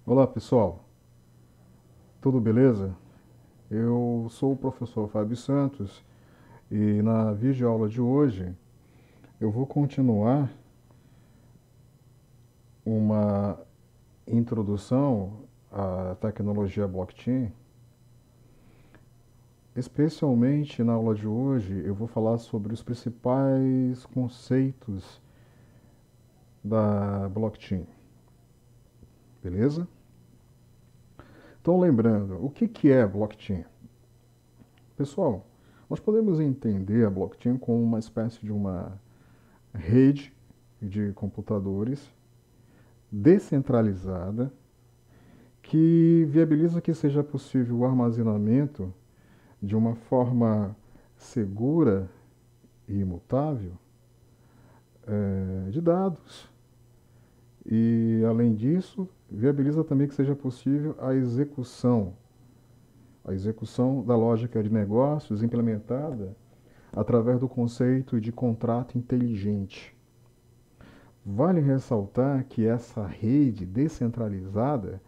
Olá pessoal, tudo beleza? Eu sou o professor Fábio Santos e na videoaula de hoje eu vou continuar uma introdução à tecnologia blockchain. Especialmente na aula de hoje eu vou falar sobre os principais conceitos da blockchain, beleza? Então lembrando, o que é blockchain? Pessoal, nós podemos entender a blockchain como uma espécie de uma rede de computadores descentralizada que viabiliza que seja possível o armazenamento de uma forma segura e imutável de dados. E, além disso, viabiliza também que seja possível a execução da lógica de negócios implementada através do conceito de contrato inteligente. Vale ressaltar que essa rede descentralizada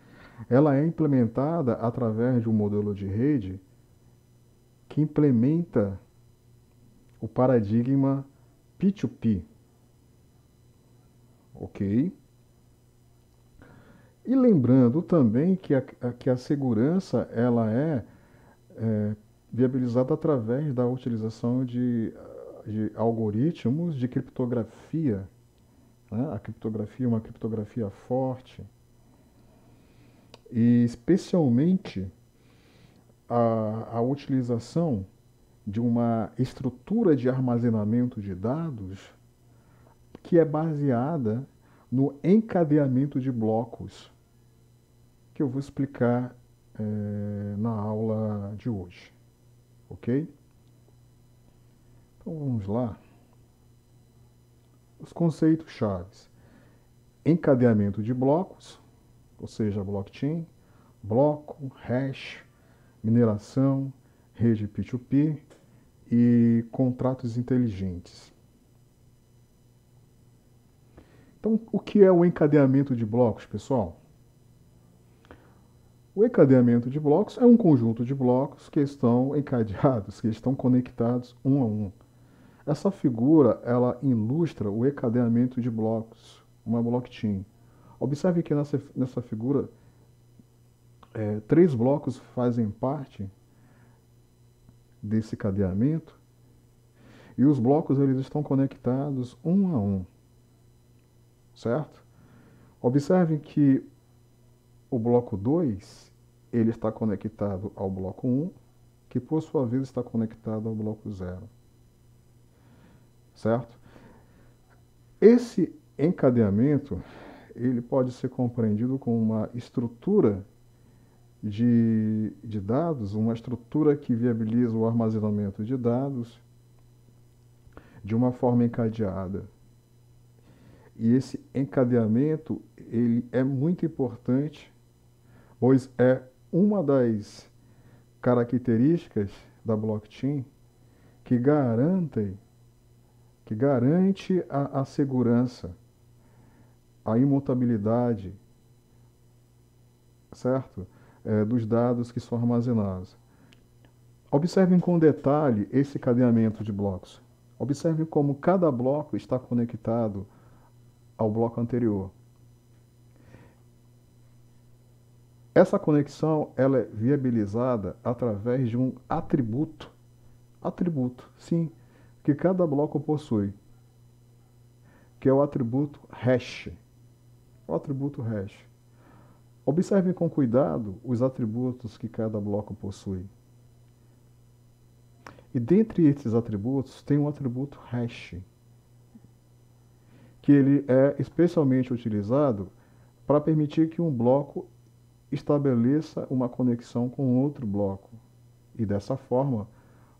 ela é implementada através de um modelo de rede que implementa o paradigma P2P, ok? E lembrando também que a segurança ela é viabilizada através da utilização de algoritmos de criptografia, né? A criptografia é uma criptografia forte e especialmente a utilização de uma estrutura de armazenamento de dados que é baseada no encadeamento de blocos, que eu vou explicar na aula de hoje, ok? Então vamos lá. Os conceitos chaves: encadeamento de blocos, ou seja, blockchain, bloco, hash, mineração, rede P2P e contratos inteligentes. Então, o que é o encadeamento de blocos, pessoal? O encadeamento de blocos é um conjunto de blocos que estão encadeados, que estão conectados um a um. Essa figura, ela ilustra o encadeamento de blocos, uma blockchain. Observe que nessa figura, três blocos fazem parte desse cadeamento e os blocos eles estão conectados um a um, certo? Observe que o bloco 2 ele está conectado ao bloco um, que por sua vez está conectado ao bloco zero, certo? Esse encadeamento ele pode ser compreendido como uma estrutura de dados, uma estrutura que viabiliza o armazenamento de dados de uma forma encadeada. E esse encadeamento ele é muito importante, pois é uma das características da blockchain que garante a segurança, a imutabilidade, certo? Dos dados que são armazenados. Observem com detalhe esse cadeamento de blocos. Observem como cada bloco está conectado ao bloco anterior. Essa conexão ela é viabilizada através de um atributo, sim, que cada bloco possui, que é o atributo hash. O atributo hash. Observem com cuidado os atributos que cada bloco possui. E dentre esses atributos tem um atributo hash, que ele é especialmente utilizado para permitir que um bloco estabeleça uma conexão com outro bloco. E dessa forma,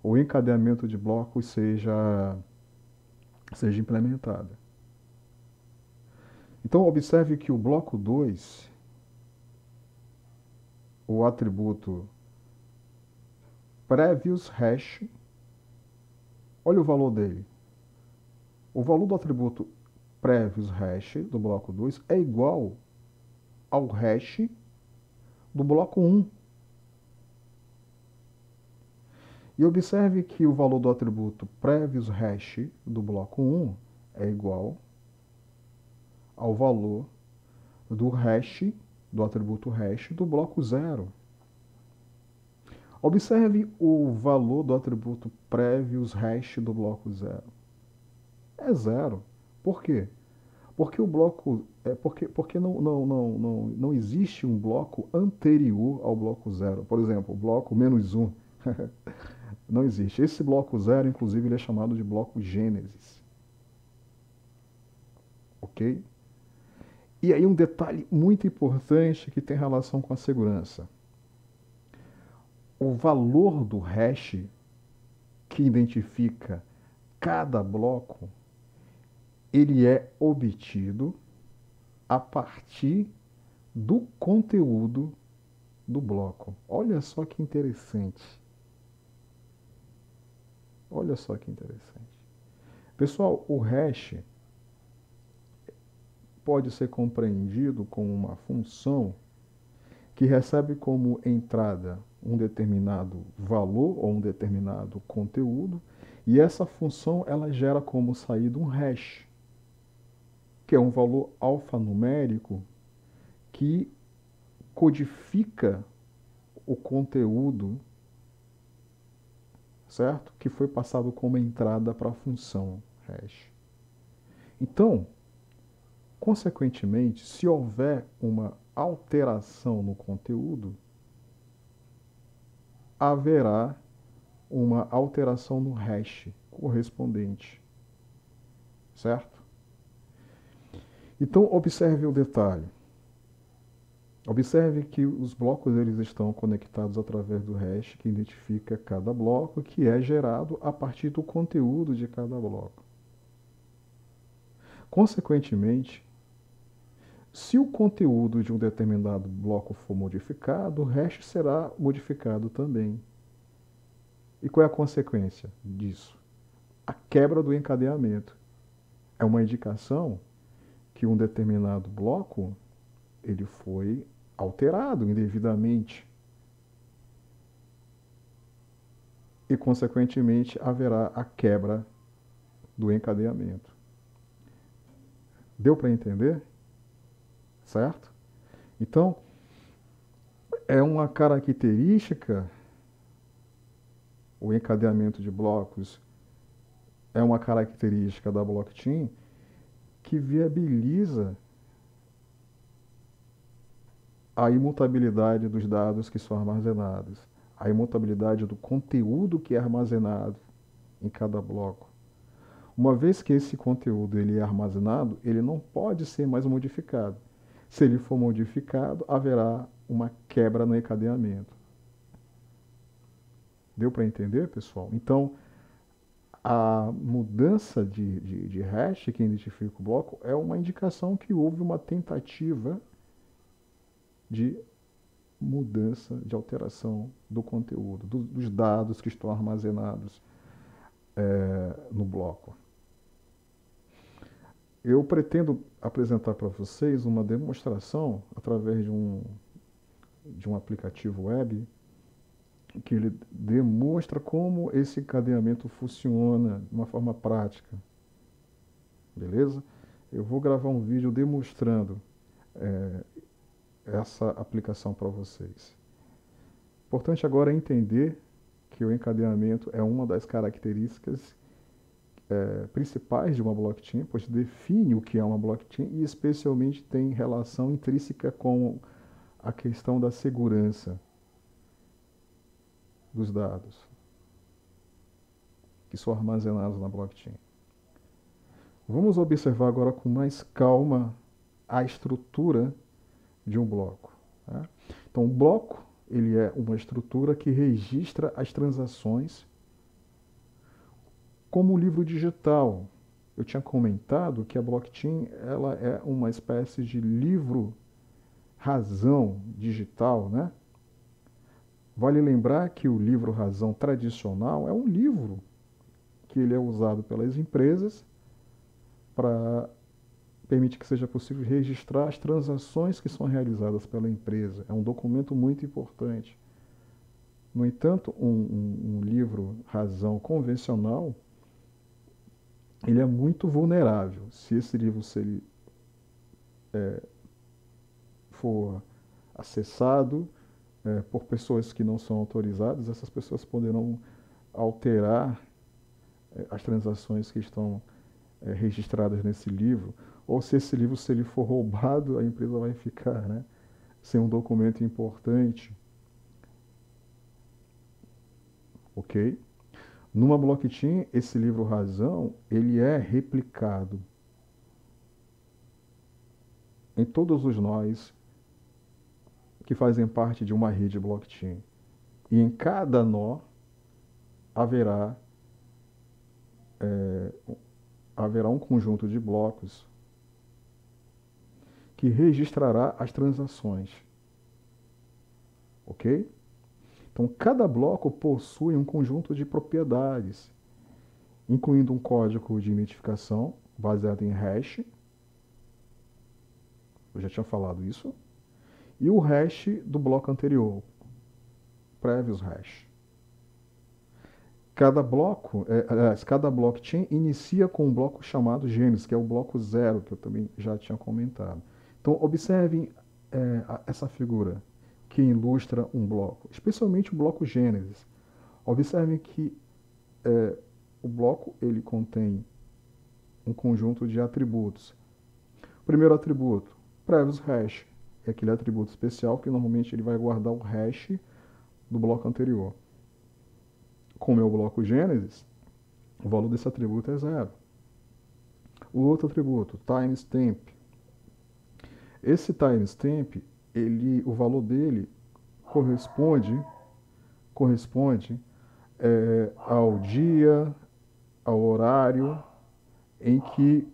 o encadeamento de blocos seja implementado. Então, observe que o bloco 2, o atributo previous hash, olha o valor dele. O valor do atributo previous hash do bloco 2 é igual ao hash do bloco 1. E observe que o valor do atributo previous hash do bloco 1 é igual ao valor do hash, do atributo hash do bloco 0. Observe o valor do atributo previous hash do bloco 0. É 0. Por quê? Porque o bloco. Porque não existe um bloco anterior ao bloco 0. Por exemplo, o bloco menos 1. Não existe. Esse bloco 0, inclusive, ele é chamado de bloco Gênesis. Ok? E aí um detalhe muito importante que tem relação com a segurança. O valor do hash que identifica cada bloco, ele é obtido a partir do conteúdo do bloco. Olha só que interessante. Olha só que interessante. Pessoal, o hash pode ser compreendido como uma função que recebe como entrada um determinado valor ou um determinado conteúdo, e essa função ela gera como saída um hash, que é um valor alfanumérico que codifica o conteúdo, certo? Que foi passado como entrada para a função hash. Então, consequentemente, se houver uma alteração no conteúdo, haverá uma alteração no hash correspondente, certo? Então, observe o detalhe. Observe que os blocos eles estão conectados através do hash que identifica cada bloco, que é gerado a partir do conteúdo de cada bloco. Consequentemente, se o conteúdo de um determinado bloco for modificado, o hash será modificado também. E qual é a consequência disso? A quebra do encadeamento. É uma indicação que um determinado bloco ele foi alterado indevidamente. E, consequentemente, haverá a quebra do encadeamento. Deu para entender? Certo? Então, é uma característica, o encadeamento de blocos é uma característica da blockchain que viabiliza a imutabilidade dos dados que são armazenados, a imutabilidade do conteúdo que é armazenado em cada bloco. Uma vez que esse conteúdo ele é armazenado, ele não pode ser mais modificado. Se ele for modificado, haverá uma quebra no encadeamento. Deu para entender, pessoal? Então, a mudança de hash que identifica o bloco é uma indicação que houve uma tentativa de mudança, de alteração do conteúdo, dos dados que estão armazenados no bloco. Eu pretendo apresentar para vocês uma demonstração através de um aplicativo web que ele demonstra como esse encadeamento funciona de uma forma prática. Beleza? Eu vou gravar um vídeo demonstrando essa aplicação para vocês. Importante agora é entender que o encadeamento é uma das características principais de uma blockchain, pois define o que é uma blockchain e especialmente tem relação intrínseca com a questão da segurança dos dados que são armazenados na blockchain. Vamos observar agora com mais calma a estrutura de um bloco. Tá? Então, o bloco ele é uma estrutura que registra as transações como um livro digital. Eu tinha comentado que a blockchain ela é uma espécie de livro-razão digital, né? Vale lembrar que o livro-razão tradicional é um livro que ele é usado pelas empresas para permite que seja possível registrar as transações que são realizadas pela empresa. É um documento muito importante. No entanto, um livro razão convencional, ele é muito vulnerável. Se esse livro, se ele for acessado por pessoas que não são autorizadas, essas pessoas poderão alterar as transações que estão registradas nesse livro, ou se esse livro, se ele for roubado, a empresa vai ficar, né, sem um documento importante, ok? Numa blockchain, esse livro razão, ele é replicado em todos os nós que fazem parte de uma rede blockchain. E em cada nó haverá, haverá um conjunto de blocos que registrará as transações. Ok? Então, cada bloco possui um conjunto de propriedades, incluindo um código de identificação baseado em hash. Eu já tinha falado isso. E o hash do bloco anterior, previous hash. Cada bloco, cada blockchain inicia com um bloco chamado Gênesis, que é o bloco zero, que eu também já tinha comentado. Então, observem essa figura que ilustra um bloco, especialmente o bloco Gênesis. Observem que o bloco ele contém um conjunto de atributos. O primeiro atributo, previous hash, é aquele atributo especial que normalmente ele vai guardar o hash do bloco anterior. Como é o bloco Gênesis, o valor desse atributo é zero. O outro atributo, timestamp. Esse timestamp, o valor dele corresponde ao dia, ao horário em que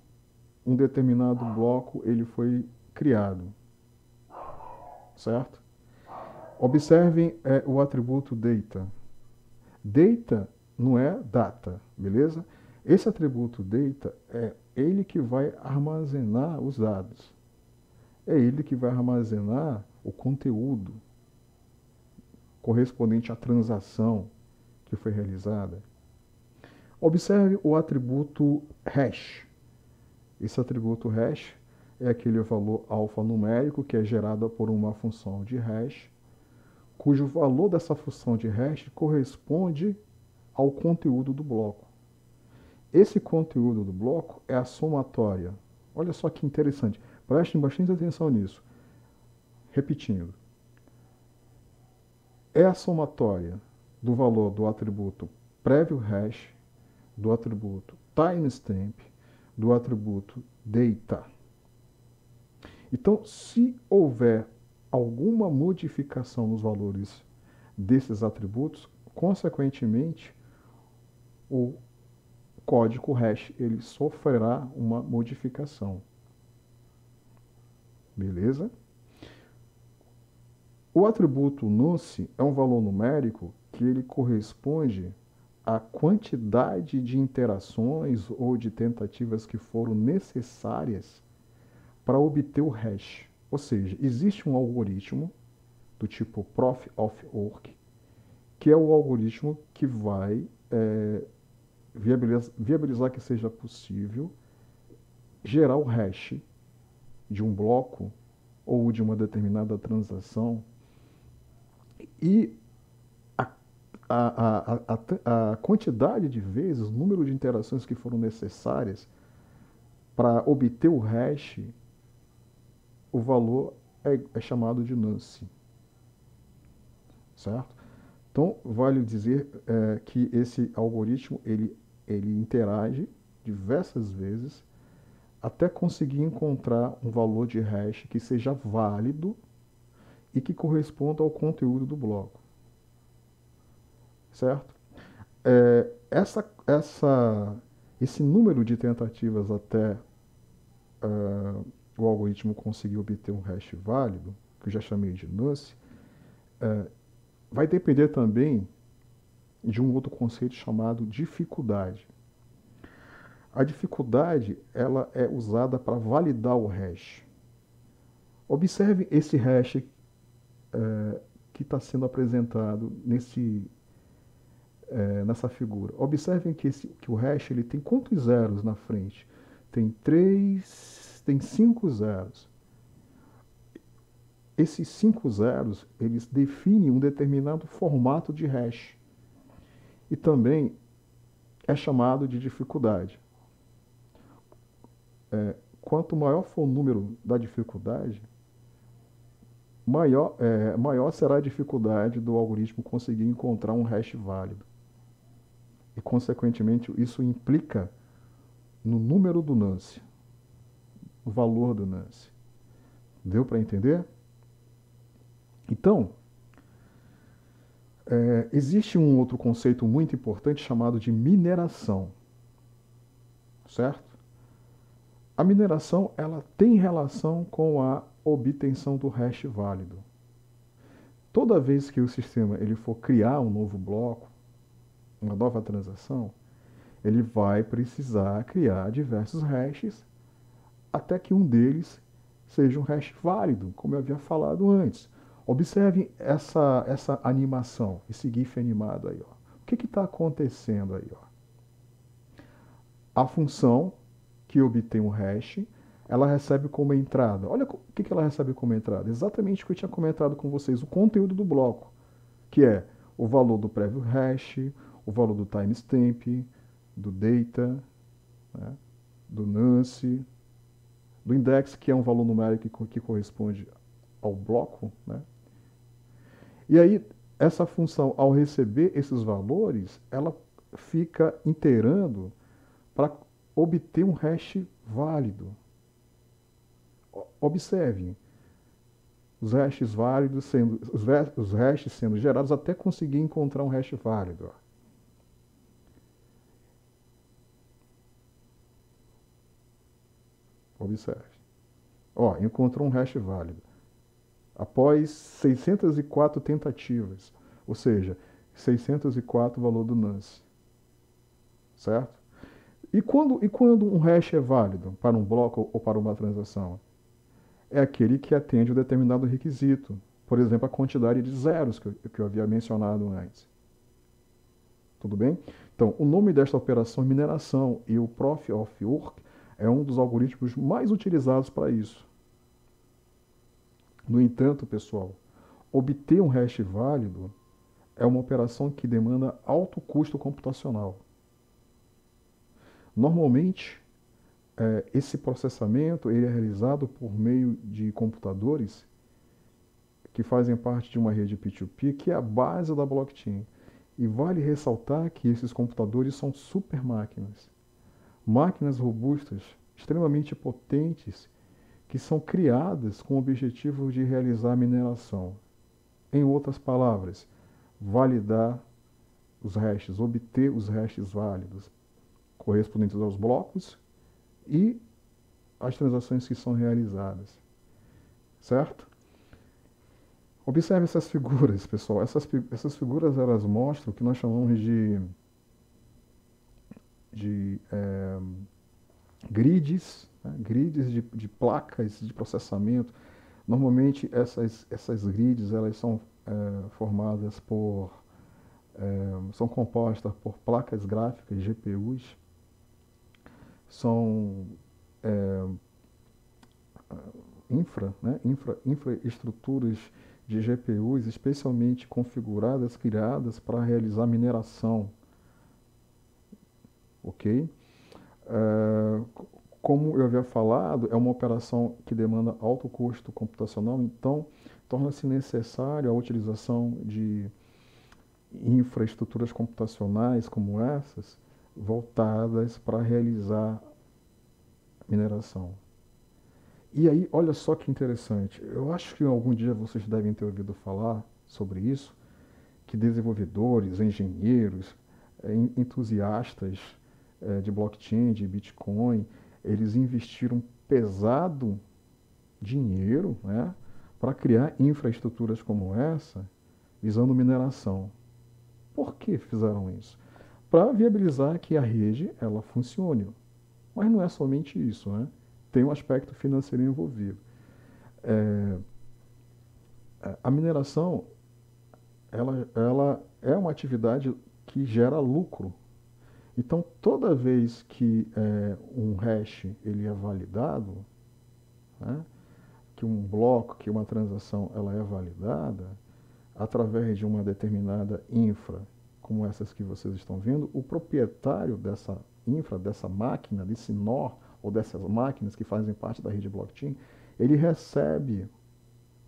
um determinado bloco ele foi criado, certo? Observem o atributo data. Data não é data, beleza? Esse atributo data é ele que vai armazenar os dados. É ele que vai armazenar o conteúdo correspondente à transação que foi realizada. Observe o atributo hash. Esse atributo hash é aquele valor alfanumérico que é gerado por uma função de hash, cujo valor dessa função de hash corresponde ao conteúdo do bloco. Esse conteúdo do bloco é a somatória. Olha só que interessante. Prestem bastante atenção nisso. Repetindo. É a somatória do valor do atributo prévio hash, do atributo timestamp, do atributo data. Então, se houver alguma modificação nos valores desses atributos, consequentemente, o código hash ele sofrerá uma modificação. Beleza? O atributo nonce é um valor numérico que ele corresponde à quantidade de interações ou de tentativas que foram necessárias para obter o hash. Ou seja, existe um algoritmo do tipo Proof of Work, que é o algoritmo que vai viabilizar que seja possível gerar o hash de um bloco ou de uma determinada transação e a quantidade de vezes, o número de interações que foram necessárias para obter o hash, o valor é chamado de nonce, certo? Então, vale dizer que esse algoritmo ele interage diversas vezes até conseguir encontrar um valor de hash que seja válido e que corresponda ao conteúdo do bloco, certo? Esse número de tentativas até o algoritmo conseguir obter um hash válido, que eu já chamei de nonce, vai depender também de um outro conceito chamado dificuldade. A dificuldade ela é usada para validar o hash. Observe esse hash que está sendo apresentado nessa figura. Observem que o hash ele tem quantos zeros na frente? Tem 5 zeros. Esses 5 zeros, eles definem um determinado formato de hash. E também é chamado de dificuldade. Quanto maior for o número da dificuldade, maior será a dificuldade do algoritmo conseguir encontrar um hash válido. E, consequentemente, isso implica no número do nonce, o valor do nonce. Deu para entender? Então, existe um outro conceito muito importante chamado de mineração, certo? A mineração ela tem relação com a obtenção do hash válido. Toda vez que o sistema ele for criar um novo bloco, uma nova transação, ele vai precisar criar diversos hashes até que um deles seja um hash válido, como eu havia falado antes. Observem essa animação, esse GIF animado aí. Ó. O que está acontecendo aí? Ó? A função que obtém um hash, ela recebe como entrada. Olha o que ela recebe como entrada. Exatamente o que eu tinha comentado com vocês, o conteúdo do bloco, que é o valor do prévio hash, o valor do timestamp, do data, né, do nonce, do index, que é um valor numérico que corresponde ao bloco. Né? E aí, essa função, ao receber esses valores, ela fica iterando para obter um hash válido. Observe, os hashes válidos sendo, os hashes sendo gerados até conseguir encontrar um hash válido. Observe. Encontrou um hash válido. Após 604 tentativas, ou seja, 604 valor do nonce. Certo? E quando um hash é válido para um bloco ou para uma transação? É aquele que atende um determinado requisito. Por exemplo, a quantidade de zeros que eu havia mencionado antes. Tudo bem? Então, o nome desta operação é mineração e o Proof of Work é um dos algoritmos mais utilizados para isso. No entanto, pessoal, obter um hash válido é uma operação que demanda alto custo computacional. Normalmente, esse processamento ele é realizado por meio de computadores que fazem parte de uma rede P2P, que é a base da blockchain. E vale ressaltar que esses computadores são super máquinas. Máquinas robustas, extremamente potentes, que são criadas com o objetivo de realizar mineração. Em outras palavras, validar os hashes, obter os hashes válidos correspondentes aos blocos e as transações que são realizadas. Certo? Observe essas figuras, pessoal. Essas figuras elas mostram o que nós chamamos de grids, né? Grids de placas de processamento. Normalmente essas grids elas são formadas são compostas por placas gráficas, GPUs, são infraestruturas de GPUs especialmente configuradas, criadas para realizar mineração. Ok? Como eu havia falado, é uma operação que demanda alto custo computacional, então torna-se necessário a utilização de infraestruturas computacionais como essas, voltadas para realizar mineração. E aí, olha só que interessante. Eu acho que algum dia vocês devem ter ouvido falar sobre isso, que desenvolvedores, engenheiros, entusiastas de blockchain, de Bitcoin, eles investiram pesado dinheiro, né, para criar infraestruturas como essa, visando mineração. Por que fizeram isso? Para viabilizar que a rede ela funcione. Mas não é somente isso, né? Tem um aspecto financeiro envolvido. É, a mineração, ela é uma atividade que gera lucro. Então, toda vez que um hash ele é validado, né, que um bloco, que uma transação ela é validada, através de uma determinada infra, como essas que vocês estão vendo, o proprietário dessa infra, dessa máquina, desse nó, ou dessas máquinas que fazem parte da rede blockchain, ele recebe,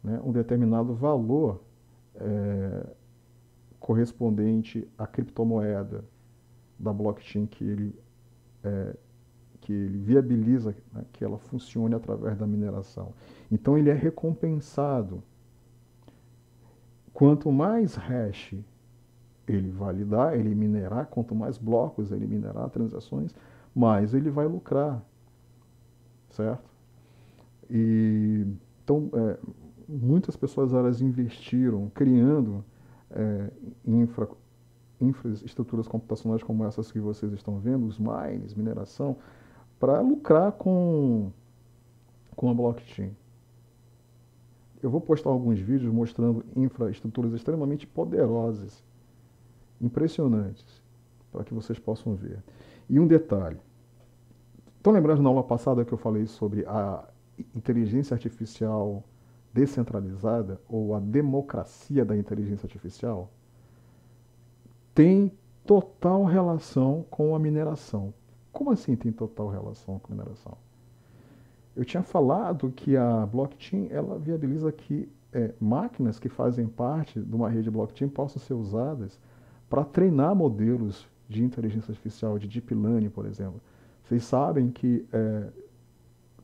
né, um determinado valor é, correspondente à criptomoeda da blockchain que ele viabiliza, né, que ela funcione através da mineração. Então ele é recompensado. Quanto mais hash ele validar, ele minerar, quanto mais blocos ele minerar, transações, mais ele vai lucrar, certo? E então muitas pessoas elas investiram criando é, infra, infraestruturas computacionais como essas que vocês estão vendo, os mines, mineração, para lucrar com a blockchain. Eu vou postar alguns vídeos mostrando infraestruturas extremamente poderosas, impressionantes, para que vocês possam ver. E um detalhe. Estão lembrando na aula passada que eu falei sobre a inteligência artificial descentralizada ou a democracia da inteligência artificial? Tem total relação com a mineração. Como assim tem total relação com a mineração? Eu tinha falado que a blockchain ela viabiliza que máquinas que fazem parte de uma rede blockchain possam ser usadas para treinar modelos de inteligência artificial, de deep learning, por exemplo. Vocês sabem que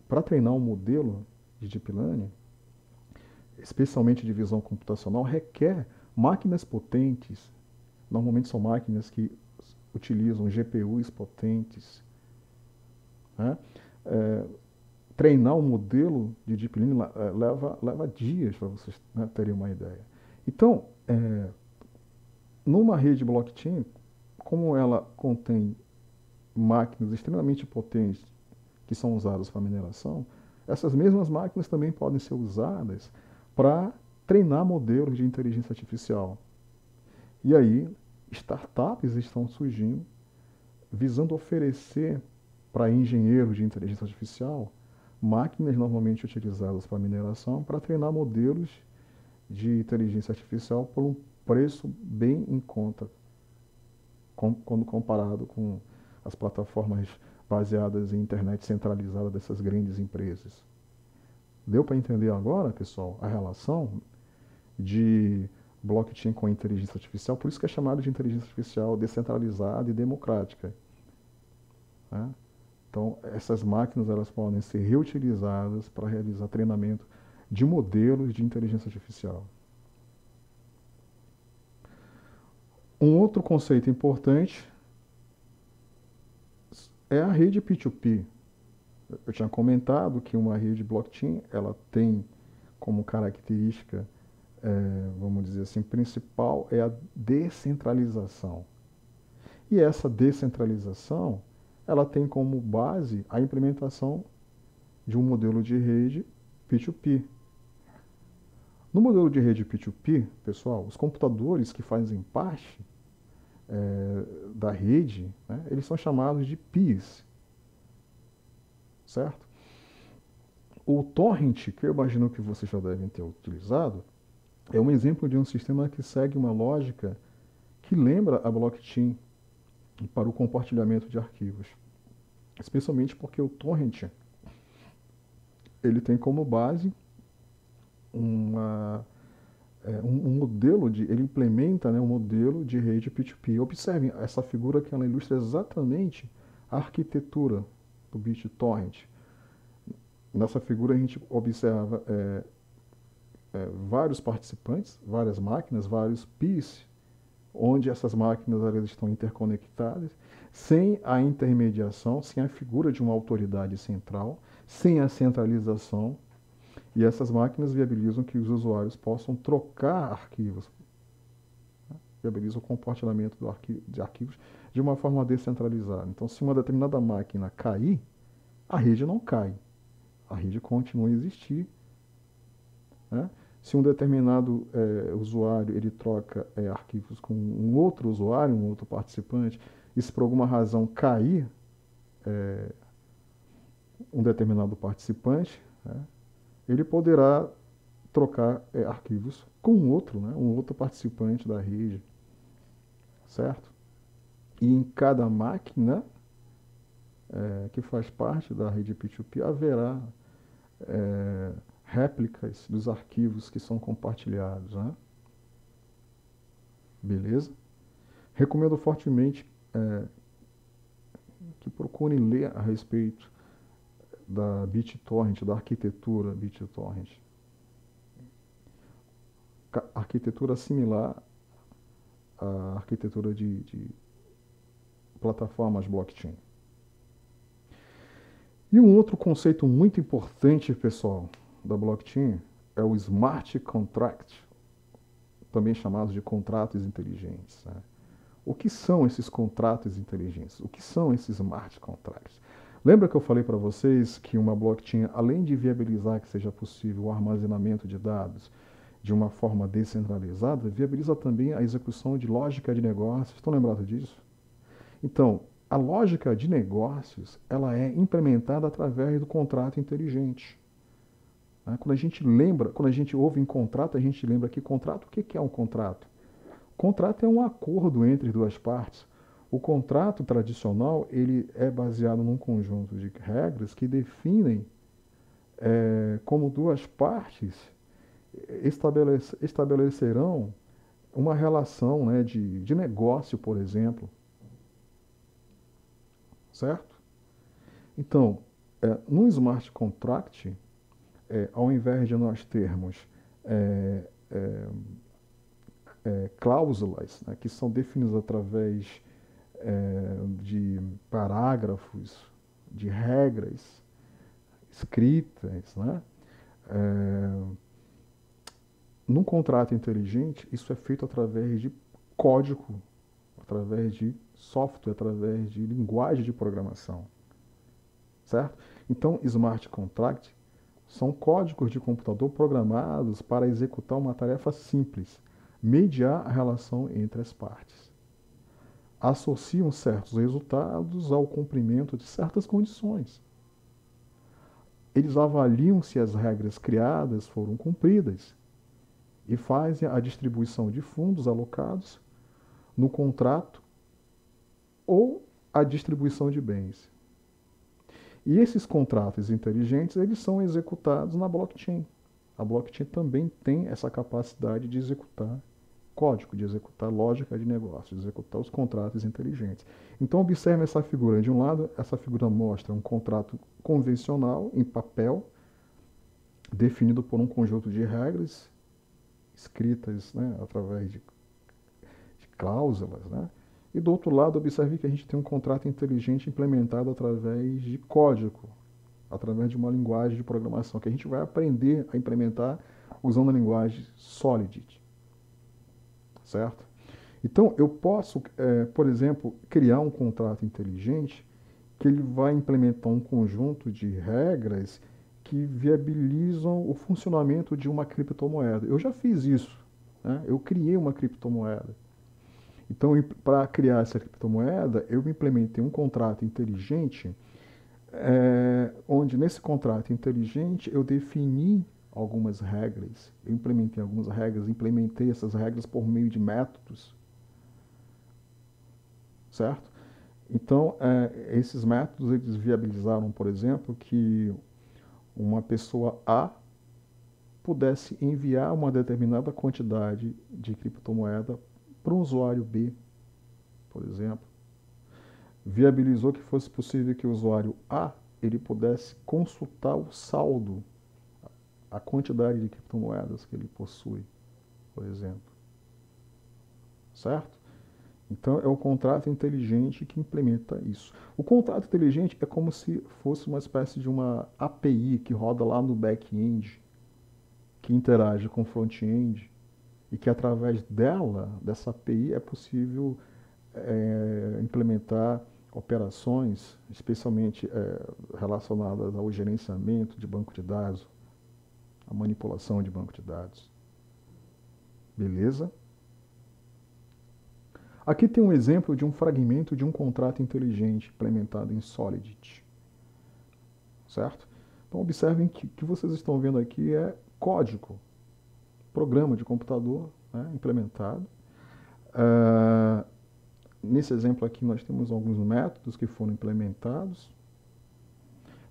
para treinar um modelo de deep learning, especialmente de visão computacional, requer máquinas potentes. Normalmente são máquinas que utilizam GPUs potentes, né? Treinar um modelo de deep learning leva dias para vocês, né, terem uma ideia. Então, numa rede blockchain, como ela contém máquinas extremamente potentes que são usadas para mineração, essas mesmas máquinas também podem ser usadas para treinar modelos de inteligência artificial. E aí, startups estão surgindo visando oferecer para engenheiros de inteligência artificial máquinas normalmente utilizadas para mineração para treinar modelos de inteligência artificial por um preço bem em conta, quando comparado com as plataformas baseadas em internet centralizada dessas grandes empresas. Deu para entender agora, pessoal, a relação de blockchain com inteligência artificial? Por isso que é chamado de inteligência artificial descentralizada e democrática, né? Então, essas máquinas elas podem ser reutilizadas para realizar treinamento de modelos de inteligência artificial. Um outro conceito importante é a rede P2P. Eu tinha comentado que uma rede blockchain ela tem como característica, vamos dizer assim, principal é a descentralização. E essa descentralização ela tem como base a implementação de um modelo de rede P2P. No modelo de rede P2P, pessoal, os computadores que fazem parte da rede, né, eles são chamados de PIs, certo? O torrent, que eu imagino que vocês já devem ter utilizado, é um exemplo de um sistema que segue uma lógica que lembra a blockchain para o compartilhamento de arquivos. Especialmente porque o torrent ele tem como base um modelo ele implementa, né, um modelo de rede P2P. Observem essa figura que ela ilustra exatamente a arquitetura do BitTorrent. Nessa figura a gente observa vários participantes, várias máquinas, vários PIs, onde essas máquinas elas estão interconectadas, sem a intermediação, sem a figura de uma autoridade central, sem a centralização. E essas máquinas viabilizam que os usuários possam trocar arquivos, né? Viabilizam o compartilhamento de arquivos de uma forma descentralizada. Então, se uma determinada máquina cair, a rede não cai, a rede continua a existir, né? Se um determinado usuário ele troca arquivos com um outro usuário, um outro participante, e se por alguma razão cair um determinado participante, né, ele poderá trocar arquivos com um outro, né, um outro participante da rede, certo? E em cada máquina que faz parte da rede P2P haverá réplicas dos arquivos que são compartilhados, né? Beleza? Recomendo fortemente que procurem ler a respeito da BitTorrent, da arquitetura BitTorrent. Arquitetura similar à arquitetura de plataformas blockchain. E um outro conceito muito importante, pessoal, da blockchain é o smart contract, também chamados de contratos inteligentes, né? O que são esses contratos inteligentes? O que são esses smart contracts? Lembra que eu falei para vocês que uma blockchain, além de viabilizar que seja possível o armazenamento de dados de uma forma descentralizada, viabiliza também a execução de lógica de negócios? Estão lembrados disso? Então, a lógica de negócios, ela é implementada através do contrato inteligente. Quando a gente ouve em contrato, a gente lembra que contrato, o que é um contrato? Contrato é um acordo entre duas partes. O contrato tradicional ele é baseado num conjunto de regras que definem como duas partes estabelecerão uma relação, né, de negócio, por exemplo, certo? Então, no smart contract, ao invés de nós termos é, é, cláusulas, né, que são definidas através de parágrafos, de regras escritas, né? Num contrato inteligente, isso é feito através de código, através de software, através de linguagem de programação, certo? Então, smart contract são códigos de computador programados para executar uma tarefa simples, mediar a relação entre as partes. Associam certos resultados ao cumprimento de certas condições. Eles avaliam se as regras criadas foram cumpridas e fazem a distribuição de fundos alocados no contrato ou a distribuição de bens. E esses contratos inteligentes, eles são executados na blockchain. A blockchain também tem essa capacidade de executar código, de executar lógica de negócio, de executar os contratos inteligentes. Então, observe essa figura. De um lado, essa figura mostra um contrato convencional, em papel, definido por um conjunto de regras, escritas, né, através de cláusulas, né? E do outro lado, observe que a gente tem um contrato inteligente implementado através de código, através de uma linguagem de programação, que a gente vai aprender a implementar usando a linguagem Solidity. Certo? Então, eu posso, por exemplo, criar um contrato inteligente que ele vai implementar um conjunto de regras que viabilizam o funcionamento de uma criptomoeda. Eu já fiz isso, né? Eu criei uma criptomoeda. Então, para criar essa criptomoeda, eu implementei um contrato inteligente, onde nesse contrato inteligente eu defini algumas regras. Eu implementei algumas regras, implementei essas regras por meio de métodos, certo? Então, esses métodos eles viabilizaram, por exemplo, que uma pessoa A pudesse enviar uma determinada quantidade de criptomoeda para um usuário B, por exemplo. Viabilizou que fosse possível que o usuário A ele pudesse consultar o saldo, a quantidade de criptomoedas que ele possui, por exemplo. Certo? Então, é o contrato inteligente que implementa isso. O contrato inteligente é como se fosse uma espécie de uma API que roda lá no back-end, que interage com o front-end, e que através dessa API, é possível implementar operações, especialmente relacionadas ao gerenciamento de banco de dados, a manipulação de banco de dados. Beleza? Aqui tem um exemplo de um fragmento de um contrato inteligente implementado em Solidity. Certo? Então observem que o que vocês estão vendo aqui é código, programa de computador, né, implementado. Nesse exemplo aqui nós temos alguns métodos que foram implementados.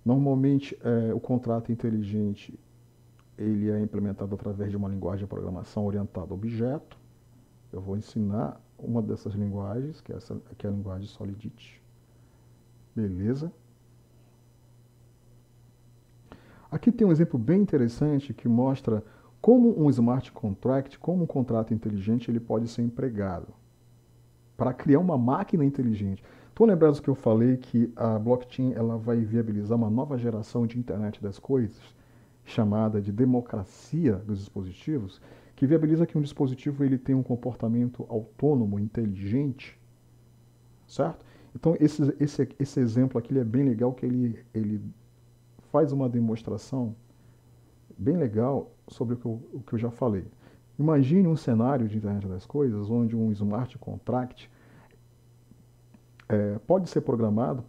Normalmente o contrato inteligente ele é implementado através de uma linguagem de programação orientada a objeto. Eu vou ensinar uma dessas linguagens, que é a linguagem Solidity. Beleza? Aqui tem um exemplo bem interessante que mostra como um smart contract, como um contrato inteligente, ele pode ser empregado para criar uma máquina inteligente. Estão lembrados que eu falei que a blockchain ela vai viabilizar uma nova geração de internet das coisas, chamada de democracia dos dispositivos, que viabiliza que um dispositivo ele tenha um comportamento autônomo, inteligente, certo? Então esse exemplo aqui ele é bem legal, que ele faz uma demonstração bem legal sobre o que eu já falei. Imagine um cenário de internet das coisas onde um smart contract pode ser programado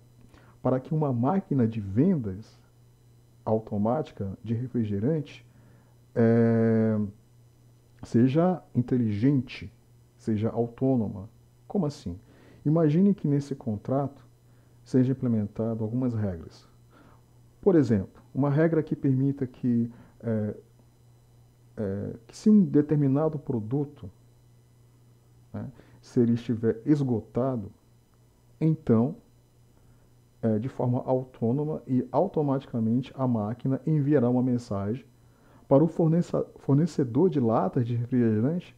para que uma máquina de vendas automática de refrigerante seja inteligente, seja autônoma. Como assim? Imagine que nesse contrato seja implementado algumas regras. Por exemplo, uma regra que permita que se um determinado produto, né, se ele estiver esgotado, então, de forma autônoma e automaticamente a máquina enviará uma mensagem para o fornecedor de latas de refrigerante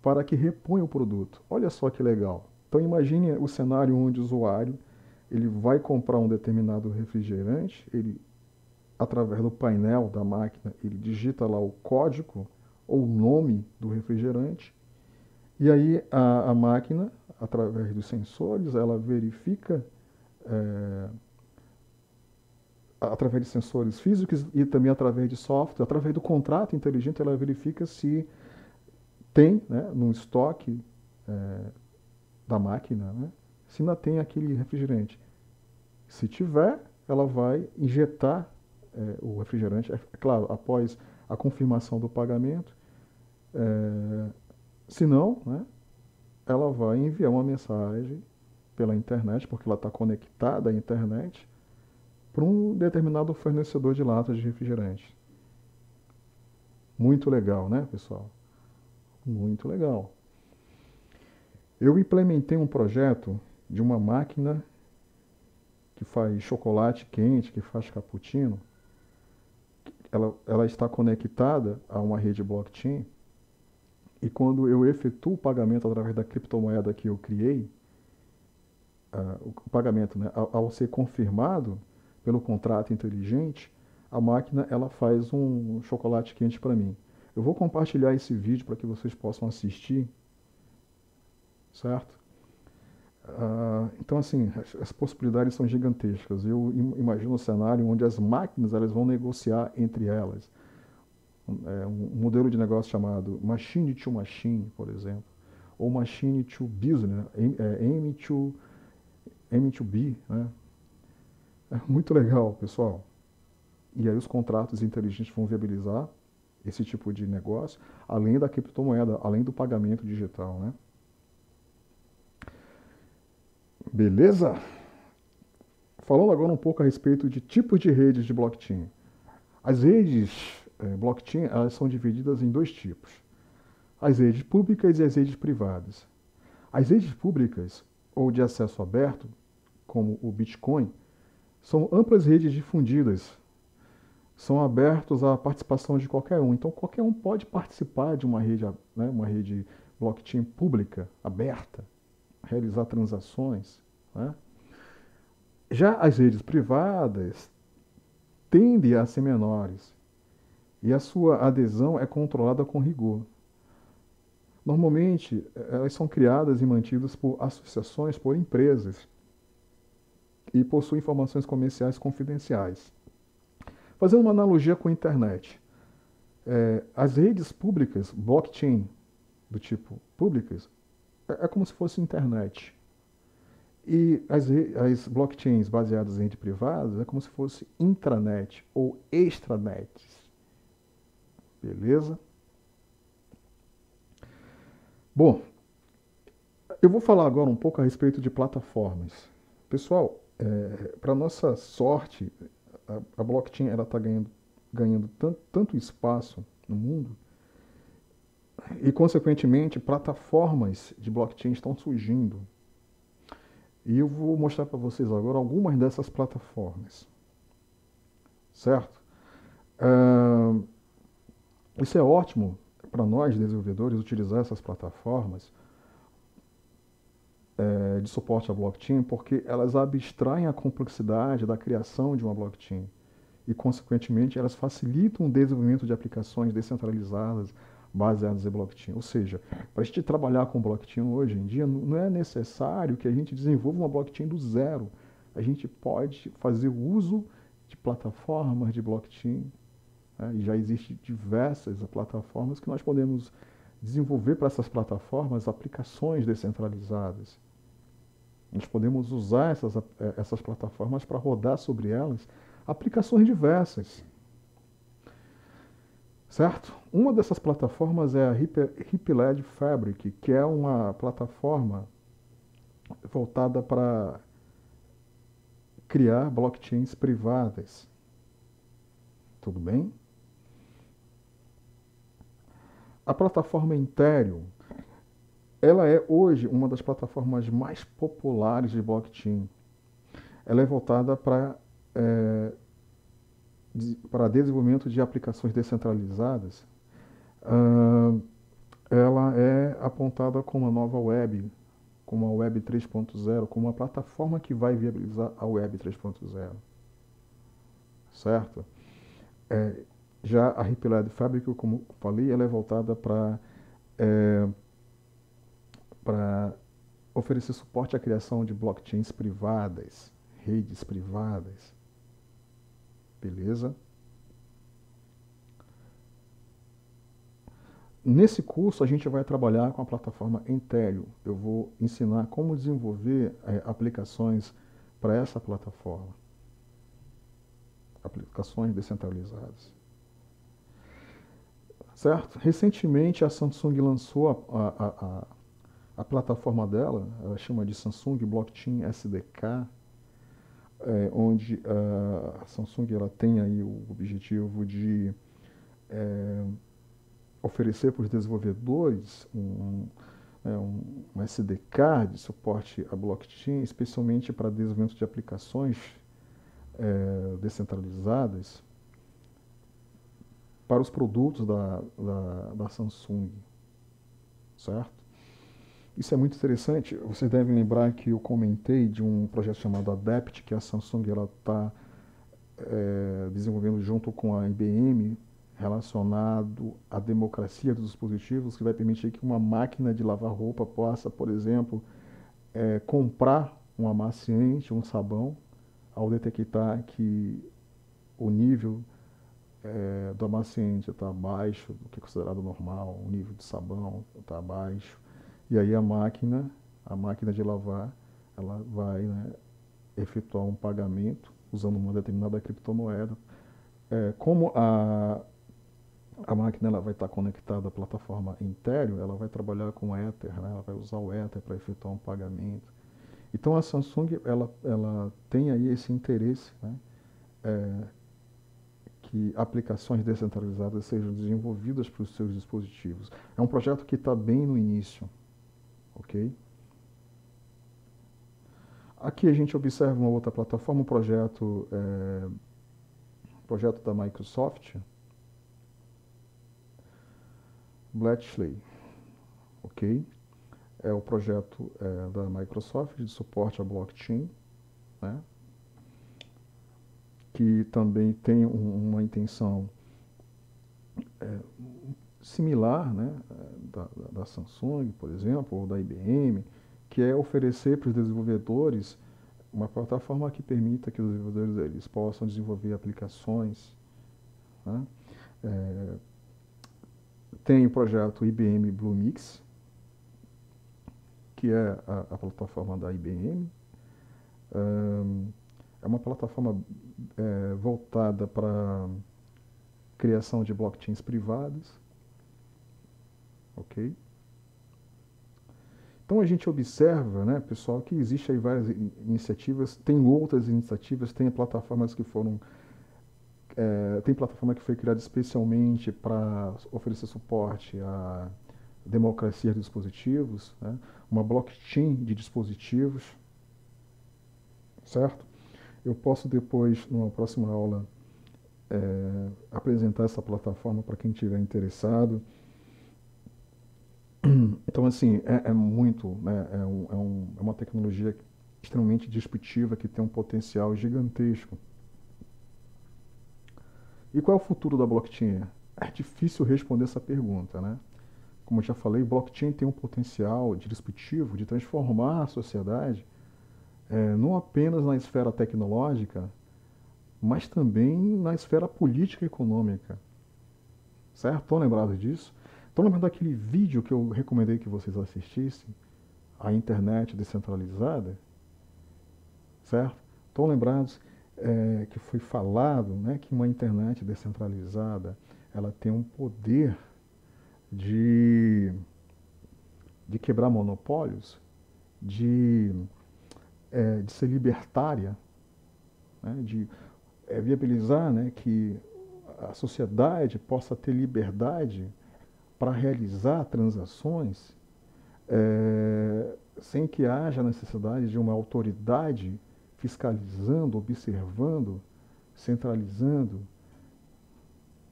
para que reponha o produto. Olha só que legal. Então imagine o cenário onde o usuário ele vai comprar um determinado refrigerante, ele através do painel da máquina, ele digita lá o código ou o nome do refrigerante, e aí a máquina, através dos sensores, ela verifica, através de sensores físicos e também através de software, através do contrato inteligente, ela verifica se tem, né, no estoque da máquina, né, se ainda tem aquele refrigerante. Se tiver, ela vai injetar o refrigerante, claro, após a confirmação do pagamento. Se não, né, ela vai enviar uma mensagem pela internet, porque ela está conectada à internet, para um determinado fornecedor de latas de refrigerante. Muito legal, né, pessoal? Muito legal. Eu implementei um projeto de uma máquina que faz chocolate quente, que faz cappuccino. Ela está conectada a uma rede blockchain, e quando eu efetuo o pagamento através da criptomoeda que eu criei, o pagamento, né, ao ser confirmado pelo contrato inteligente, a máquina ela faz um chocolate quente para mim. Eu vou compartilhar esse vídeo para que vocês possam assistir, certo? Então, assim, as possibilidades são gigantescas. Eu imagino um cenário onde as máquinas elas vão negociar entre elas. Um modelo de negócio chamado Machine to Machine, por exemplo, ou Machine to Business, M2B, né? É muito legal, pessoal. E aí os contratos inteligentes vão viabilizar esse tipo de negócio, além da criptomoeda, além do pagamento digital, né? Beleza? Falando agora um pouco a respeito de tipos de redes de blockchain. As redes blockchain elas são divididas em dois tipos: as redes públicas e as redes privadas. As redes públicas, ou de acesso aberto, como o Bitcoin, são amplas redes difundidas, são abertos à participação de qualquer um. Então, qualquer um pode participar de uma rede blockchain pública, aberta, realizar transações, né? Já as redes privadas tendem a ser menores e a sua adesão é controlada com rigor. Normalmente, elas são criadas e mantidas por associações, por empresas, e possuem informações comerciais confidenciais. Fazendo uma analogia com a internet, as redes públicas, blockchain, do tipo públicas, é como se fosse internet. E as blockchains baseadas em rede privada é como se fosse intranet ou extranet. Beleza? Bom, eu vou falar agora um pouco a respeito de plataformas. Pessoal, para nossa sorte, a blockchain está ganhando tanto espaço no mundo e, consequentemente, plataformas de blockchain estão surgindo. E eu vou mostrar para vocês agora algumas dessas plataformas, certo? Uh, Isso é ótimo para nós, desenvolvedores, utilizar essas plataformas de suporte à blockchain, porque elas abstraem a complexidade da criação de uma blockchain e, consequentemente, elas facilitam o desenvolvimento de aplicações descentralizadas baseadas em blockchain. Ou seja, para a gente trabalhar com blockchain hoje em dia, não é necessário que a gente desenvolva uma blockchain do zero. A gente pode fazer uso de plataformas de blockchain, né? E já existem diversas plataformas que nós podemos desenvolver para essas plataformas aplicações descentralizadas. Nós podemos usar essas plataformas para rodar sobre elas aplicações diversas, certo? Uma dessas plataformas é a Hippeled Fabric, que é uma plataforma voltada para criar blockchains privadas. Tudo bem? A plataforma Ethereum, ela é hoje uma das plataformas mais populares de blockchain. Ela é voltada para desenvolvimento de aplicações descentralizadas. Ela é apontada como a nova web, como a Web 3.0, como uma plataforma que vai viabilizar a Web 3.0, certo? Já a Hippeled Fabric, como falei, ela é voltada para oferecer suporte à criação de blockchains privadas, redes privadas, beleza? Nesse curso a gente vai trabalhar com a plataforma Ethereum. Eu vou ensinar como desenvolver aplicações para essa plataforma, aplicações descentralizadas. Certo? Recentemente a Samsung lançou a plataforma dela, ela chama de Samsung Blockchain SDK, onde a Samsung ela tem aí o objetivo de oferecer para os desenvolvedores um SDK de suporte a blockchain, especialmente para desenvolvimento de aplicações descentralizadas para os produtos da Samsung, certo? Isso é muito interessante. Vocês devem lembrar que eu comentei de um projeto chamado Adapt, que a Samsung está desenvolvendo junto com a IBM, relacionado à democracia dos dispositivos, que vai permitir que uma máquina de lavar roupa possa, por exemplo, comprar um amaciante, um sabão, ao detectar que o nível do amaciante está abaixo do que é considerado normal, o nível de sabão está abaixo, e aí a máquina de lavar, ela vai, né, efetuar um pagamento usando uma determinada criptomoeda. Como a máquina ela vai estar conectada à plataforma Ethereum, ela vai trabalhar com Ether, né? Ela vai usar o Ether para efetuar um pagamento. Então a Samsung ela tem aí esse interesse, né? Que aplicações descentralizadas sejam desenvolvidas para os seus dispositivos. É um projeto que está bem no início, ok? Aqui a gente observa uma outra plataforma, um projeto da Microsoft, Bletchley, ok? É o projeto da Microsoft de suporte à blockchain, né? Que também tem uma intenção similar, né, da Samsung, por exemplo, ou da IBM, que é oferecer para os desenvolvedores uma plataforma que permita que os desenvolvedores eles possam desenvolver aplicações, né? Tem o projeto IBM Bluemix, que é a plataforma da IBM. É uma plataforma voltada para criação de blockchains privadas, ok? Então a gente observa, né, pessoal, que existe aí várias iniciativas, tem outras iniciativas, tem plataformas que foram, tem plataforma que foi criada especialmente para oferecer suporte à democracia de dispositivos, né, uma blockchain de dispositivos, certo? Eu posso depois, numa próxima aula, apresentar essa plataforma para quem estiver interessado. Então, assim, é muito, né, é uma tecnologia extremamente disruptiva que tem um potencial gigantesco. E qual é o futuro da blockchain? É difícil responder essa pergunta, né? Como eu já falei, blockchain tem um potencial disruptivo de transformar a sociedade, não apenas na esfera tecnológica, mas também na esfera política e econômica. Certo? Estão lembrados disso? Estão lembrados daquele vídeo que eu recomendei que vocês assistissem? A internet descentralizada? Certo? Estão lembrados que foi falado, né, que uma internet descentralizada ela tem um poder de, de quebrar monopólios, de ser libertária, né, de viabilizar, né, que a sociedade possa ter liberdade para realizar transações sem que haja necessidade de uma autoridade fiscalizando, observando, centralizando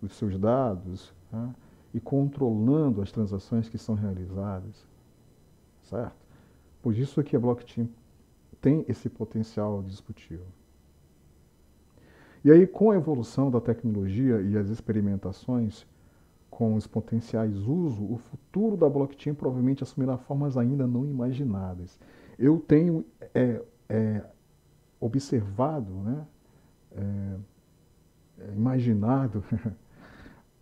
os seus dados, né, e controlando as transações que são realizadas, certo? Por isso que a blockchain tem esse potencial disruptivo. E aí, com a evolução da tecnologia e as experimentações com os potenciais usos, o futuro da blockchain provavelmente assumirá formas ainda não imaginadas. Eu tenho observado, né, imaginado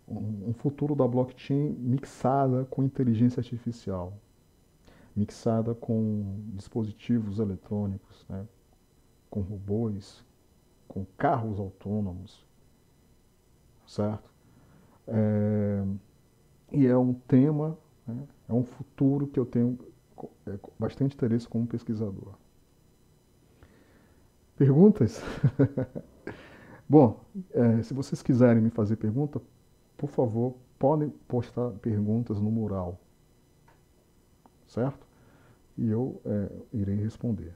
um futuro da blockchain mixada com inteligência artificial, mixada com dispositivos eletrônicos, né, com robôs, com carros autônomos, certo? E é um tema, né, é um futuro que eu tenho bastante interesse como pesquisador. Perguntas? Bom, se vocês quiserem me fazer pergunta, por favor, podem postar perguntas no mural, certo? E eu irei responder.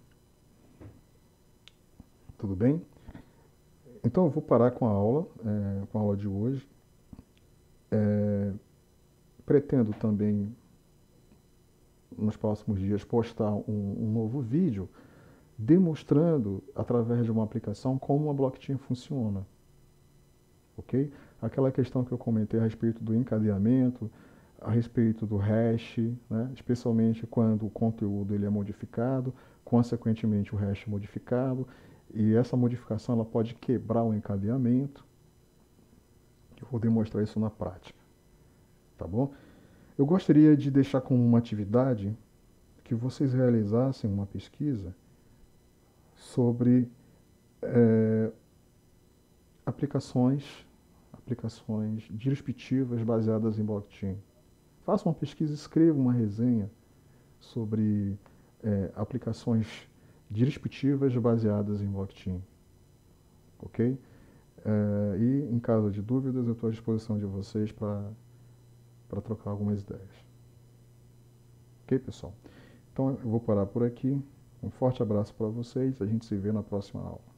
Tudo bem? Então eu vou parar com a aula de hoje. Pretendo também, nos próximos dias, postar um novo vídeo demonstrando, através de uma aplicação, como a blockchain funciona. Ok? Aquela questão que eu comentei a respeito do encadeamento, a respeito do hash, né? Especialmente quando o conteúdo ele é modificado, consequentemente o hash é modificado, e essa modificação ela pode quebrar o encadeamento. Eu vou demonstrar isso na prática, tá bom? Eu gostaria de deixar como uma atividade que vocês realizassem uma pesquisa sobre aplicações disruptivas baseadas em blockchain. Faça uma pesquisa, escreva uma resenha sobre aplicações disruptivas baseadas em blockchain, ok? E em caso de dúvidas, eu estou à disposição de vocês para trocar algumas ideias. Ok, pessoal? Então eu vou parar por aqui. Um forte abraço para vocês. A gente se vê na próxima aula.